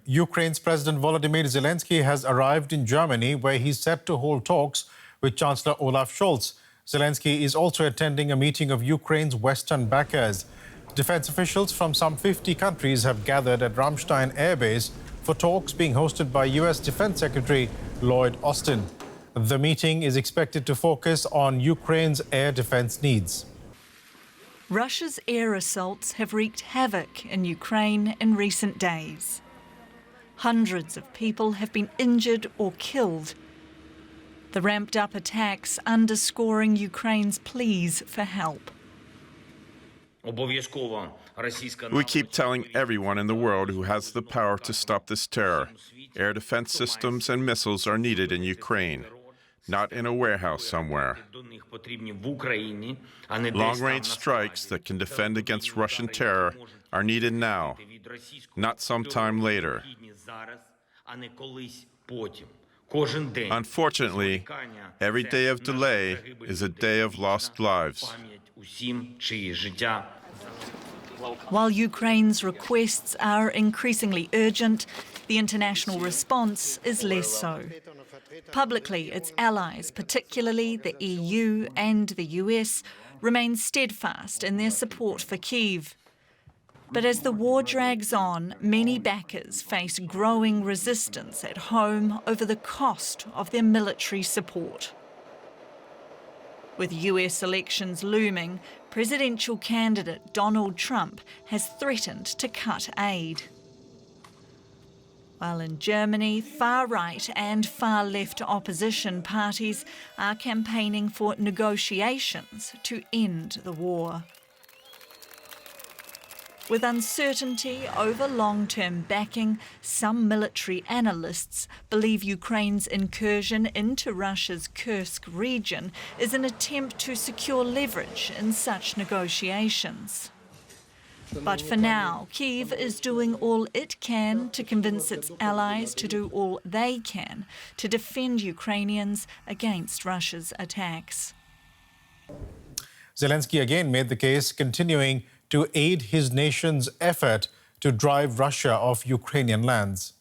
Ukraine's President Volodymyr Zelenskyy has arrived in Germany, where he's set to hold talks with Chancellor Olaf Scholz. Zelenskyy is also attending a meeting of Ukraine's Western backers. Defense officials from some 50 countries have gathered at Ramstein Air Base for talks being hosted by U.S. Defense Secretary Lloyd Austin. The meeting is expected to focus on Ukraine's air defense needs. Russia's air assaults have wreaked havoc in Ukraine in recent days. Hundreds of people have been injured or killed. The ramped-up attacks underscoring Ukraine's pleas for help. We keep telling everyone in the world who has the power to stop this terror. Air defense systems and missiles are needed in Ukraine, not in a warehouse somewhere. Long-range strikes that can defend against Russian terror are needed now, not sometime later. Unfortunately, every day of delay is a day of lost lives. While Ukraine's requests are increasingly urgent, the international response is less so. Publicly, its allies, particularly the EU and the US, remain steadfast in their support for Kyiv. But as the war drags on, many backers face growing resistance at home over the cost of their military support. With US elections looming, presidential candidate Donald Trump has threatened to cut aid. While in Germany, far-right and far-left opposition parties are campaigning for negotiations to end the war. With uncertainty over long-term backing, some military analysts believe Ukraine's incursion into Russia's Kursk region is an attempt to secure leverage in such negotiations. But for now, Kyiv is doing all it can to convince its allies to do all they can to defend Ukrainians against Russia's attacks. Zelenskyy again made the case, continuing to aid his nation's effort to drive Russia off Ukrainian lands.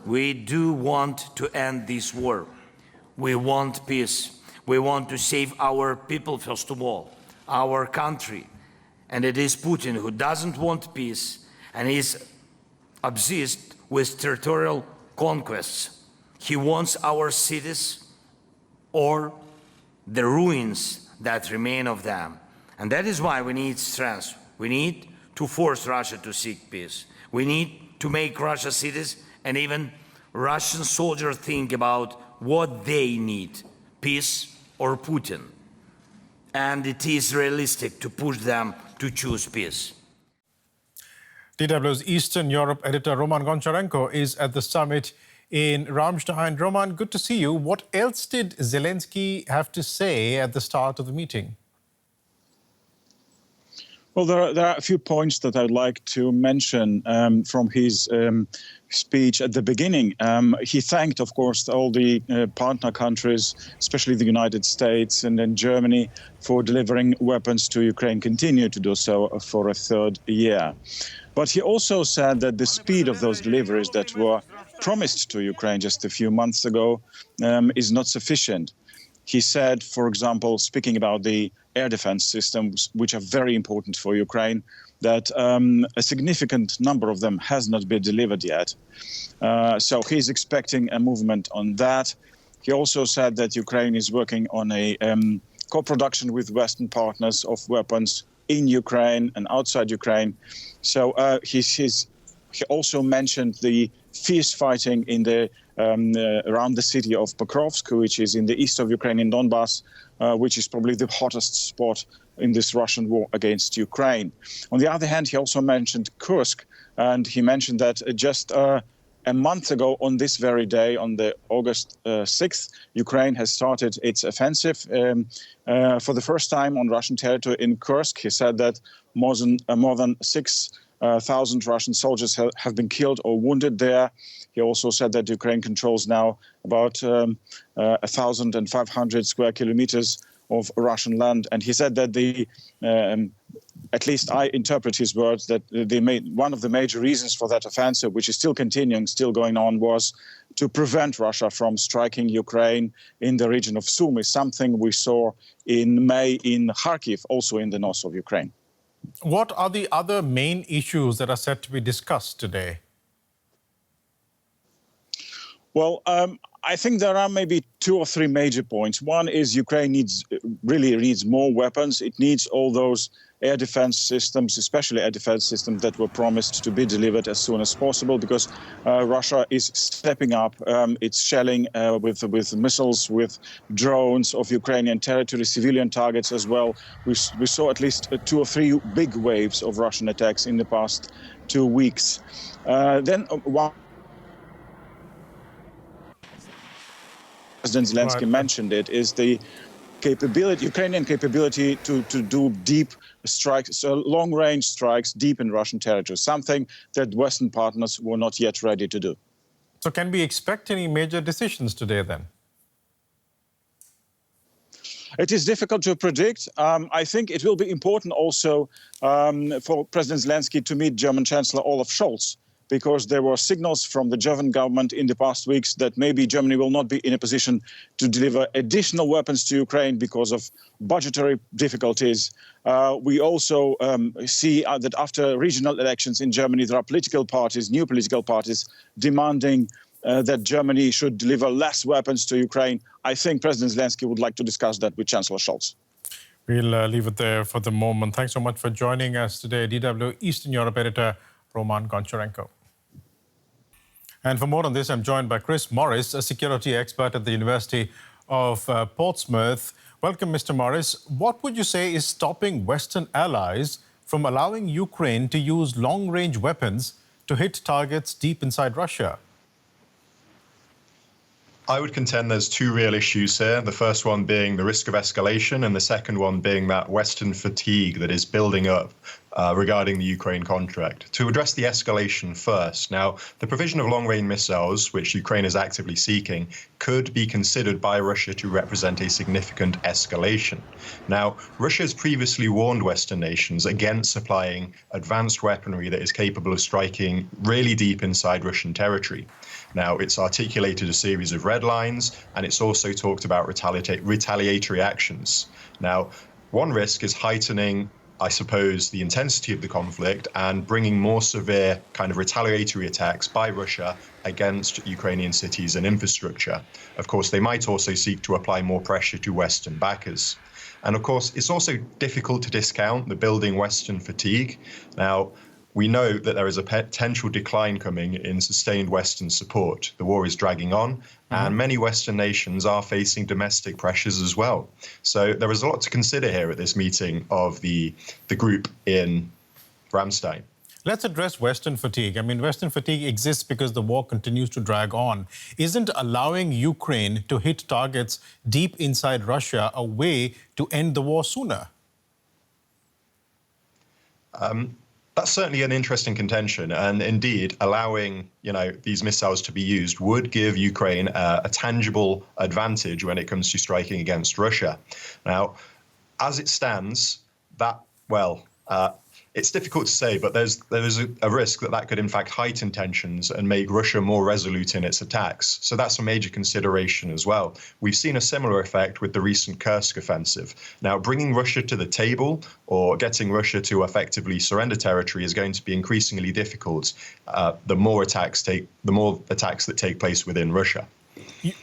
We do want to end this war. We want peace. We want to save our people, first of all, our country. And it is Putin who doesn't want peace and is obsessed with territorial conquests. He wants our cities or the ruins that remain of them. And that is why we need strength. We need to force Russia to seek peace. We need to make Russia cities and even Russian soldiers think about what they need, peace or Putin. And it is realistic to push them to choose peace. DW's Eastern Europe editor Roman Goncharenko is at the summit in Ramstein. Roman, good to see you. What else did Zelenskyy have to say at the start of the meeting? Well, there are a few points that I'd like to mention from his speech at the beginning. He thanked, of course, all the partner countries, especially the United States and then Germany, for delivering weapons to Ukraine, continue to do so for a third year. But he also said that the speed of those deliveries that were promised to Ukraine just a few months ago is not sufficient. He said, for example, speaking about the air defense systems, which are very important for Ukraine, that a significant number of them has not been delivered yet. So he's expecting a movement on that. He also said that Ukraine is working on a co-production with Western partners of weapons in Ukraine and outside Ukraine. So he also mentioned the fierce fighting in the around the city of Pokrovsk, which is in the east of Ukraine, in Donbass, which is probably the hottest spot in this Russian war against Ukraine. On the other hand, he also mentioned Kursk, and he mentioned that just a month ago on this very day, on the August 6th, Ukraine has started its offensive for the first time on Russian territory in Kursk. He said that more than 6,000 Russian soldiers have been killed or wounded there. He also said that Ukraine controls now about 1,500 square kilometers of Russian land. And he said that at least I interpret his words, that one of the major reasons for that offensive, which is still continuing, still going on, was to prevent Russia from striking Ukraine in the region of Sumy, something we saw in May in Kharkiv, also in the north of Ukraine. What are the other main issues that are set to be discussed today? Well, I think there are maybe 2 or 3 major points. One is Ukraine really needs more weapons. It needs all those air defense systems, especially air defense systems that were promised to be delivered as soon as possible, because Russia is stepping up its shelling with missiles, with drones of Ukrainian territory, civilian targets as well. We saw at least 2 or 3 big waves of Russian attacks in the past 2 weeks. President Zelenskyy mentioned it, is the Ukrainian capability to do deep strikes, so long-range strikes deep in Russian territory, something that Western partners were not yet ready to do. So can we expect any major decisions today then? It is difficult to predict. I think it will be important also for President Zelenskyy to meet German Chancellor Olaf Scholz, because there were signals from the German government in the past weeks that maybe Germany will not be in a position to deliver additional weapons to Ukraine because of budgetary difficulties. We also see that after regional elections in Germany, there are new political parties, demanding that Germany should deliver less weapons to Ukraine. I think President Zelenskyy would like to discuss that with Chancellor Scholz. We'll leave it there for the moment. Thanks so much for joining us today. DW Eastern Europe editor Roman Goncharenko. And for more on this, I'm joined by Chris Morris, a security expert at the University of Portsmouth. Welcome, Mr. Morris. What would you say is stopping Western allies from allowing Ukraine to use long-range weapons to hit targets deep inside Russia? I would contend there's 2 real issues here. The first one being the risk of escalation, and the second one being that Western fatigue that is building up regarding the Ukraine contract. To address the escalation first, now, the provision of long-range missiles, which Ukraine is actively seeking, could be considered by Russia to represent a significant escalation. Now, Russia has previously warned Western nations against supplying advanced weaponry that is capable of striking really deep inside Russian territory. Now, it's articulated a series of red lines, and it's also talked about retaliatory actions. Now, one risk is heightening, I suppose, the intensity of the conflict and bringing more severe kind of retaliatory attacks by Russia against Ukrainian cities and infrastructure. Of course, they might also seek to apply more pressure to Western backers. And of course, it's also difficult to discount the building Western fatigue. Now, we know that there is a potential decline coming in sustained Western support. The war is dragging on, and many Western nations are facing domestic pressures as well. So there is a lot to consider here at this meeting of the group in Ramstein. Let's address Western fatigue. I mean, Western fatigue exists because the war continues to drag on. Isn't allowing Ukraine to hit targets deep inside Russia a way to end the war sooner? That's certainly an interesting contention, and indeed, allowing these missiles to be used would give Ukraine a tangible advantage when it comes to striking against Russia. Now, as it stands, it's difficult to say, but there's a risk that could in fact heighten tensions and make Russia more resolute in its attacks. So that's a major consideration as well. We've seen a similar effect with the recent Kursk offensive. Now, bringing Russia to the table or getting Russia to effectively surrender territory is going to be increasingly difficult. The more attacks that take place within Russia.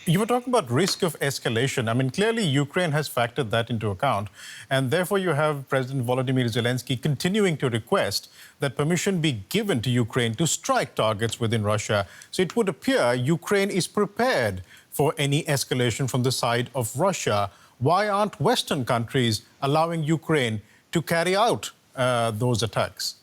You were talking about risk of escalation. I mean, clearly Ukraine has factored that into account. And therefore, you have President Volodymyr Zelenskyy continuing to request that permission be given to Ukraine to strike targets within Russia. So it would appear Ukraine is prepared for any escalation from the side of Russia. Why aren't Western countries allowing Ukraine to carry out those attacks?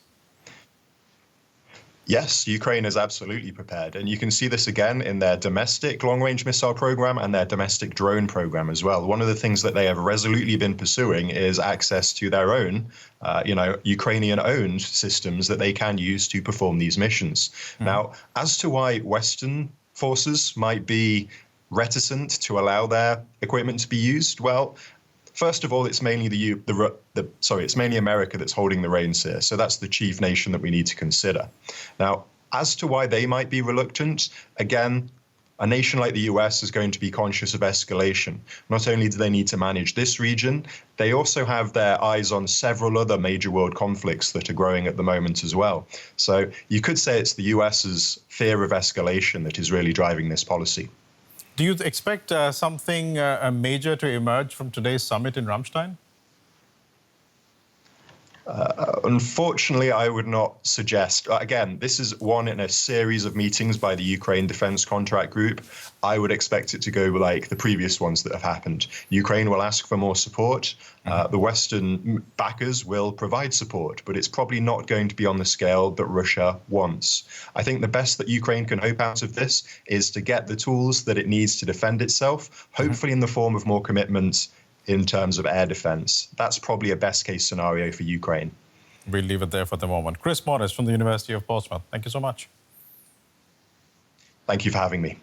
Yes, Ukraine is absolutely prepared. And you can see this again in their domestic long-range missile program and their domestic drone program as well. One of the things that they have resolutely been pursuing is access to their own, Ukrainian-owned systems that they can use to perform these missions. Now, as to why Western forces might be reticent to allow their equipment to be used, well, First of all, it's mainly it's mainly America that's holding the reins here. So that's the chief nation that we need to consider. Now, as to why they might be reluctant, again, a nation like the US is going to be conscious of escalation. Not only do they need to manage this region, they also have their eyes on several other major world conflicts that are growing at the moment as well. So you could say it's the US's fear of escalation that is really driving this policy. Do you expect something major to emerge from today's summit in Ramstein? Unfortunately, I would not suggest. Again, this is one in a series of meetings by the Ukraine Defense Contract Group. I would expect it to go like the previous ones that have happened. Ukraine will ask for more support. The Western backers will provide support, but it's probably not going to be on the scale that Russia wants. I think the best that Ukraine can hope out of this is to get the tools that it needs to defend itself, hopefully in the form of more commitments in terms of air defense. That's probably a best case scenario for Ukraine. We'll leave it there for the moment. Chris Morris from the University of Portsmouth, thank you so much. Thank you for having me.